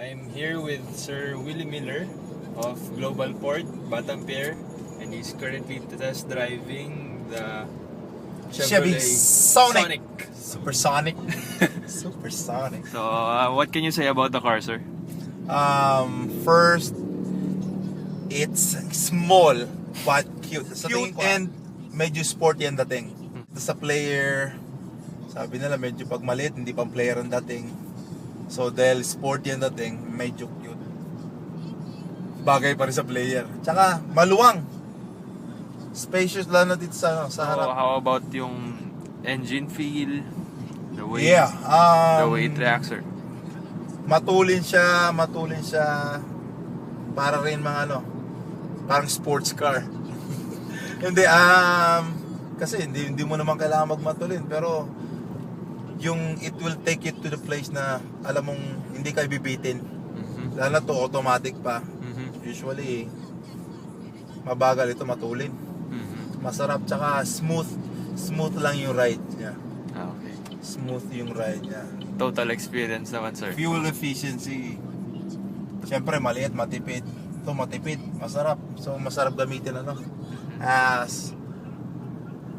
I'm here with Sir Willie Miller of Global Port, Batampere, and he's currently test driving the Chevy Chevrolet Sonic. Supersonic. Supersonic. So, what can you say about the car, sir? First, it's small but cute. Cute and medyo sporty ang dating. Sa player, sabi nila medyo pag maliit, hindi pang player ang dating. So dahil sporty ang dating, medyo cute. Bagay pa rin sa player. Tsaka maluwang. Spacious lang na dito sa harap. So, how about yung engine feel? The way, Yeah. the way it reacts, sir? Matulin siya. Para rin mga parang sports car. Hindi, kasi hindi mo naman kailangan magmatulin, pero yung it will take you to the place na alam mong hindi ka bibitin. Mm-hmm. Lalo na to automatic pa. Mm-hmm. Usually mabagal ito matulin. Mm-hmm. Masarap, tsaka smooth lang yung ride niya. Okay. Smooth yung ride niya. Total experience naman, sir. Fuel efficiency. Siyempre maliit, matipid. Ito matipid, masarap. So masarap gamitin as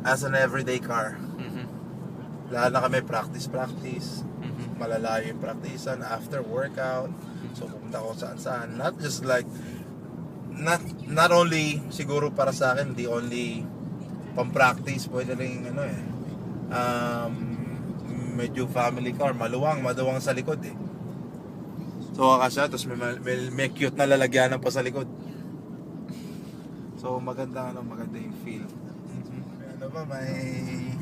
an everyday car. Mm-hmm. Lalo na kami practice. Mm-hmm. Malalayo yung practicean after workout. So pumunta ko saan. Not just like not only siguro para sa akin, hindi only pang-practice, pwede rin medyo family car, maluwang sa likod eh. So kakasya, tapos may cute na lalagyanan pa sa likod. So maganda yung feel. May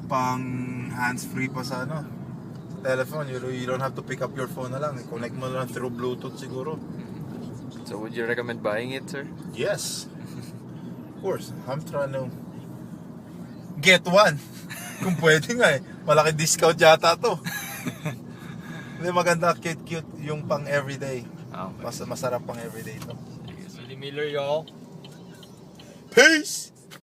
pang hands-free pa sa sa telephone. You don't have to pick up your phone na lang. Connect mo lang through Bluetooth siguro. So, would you recommend buying it, sir? Yes. Of course. I'm trying to get one. Kung pwede nga eh. Malaki discount yata to. Hindi, maganda, cute yung pang everyday. Okay. Masarap pang everyday to. Willie Miller, y'all. Peace!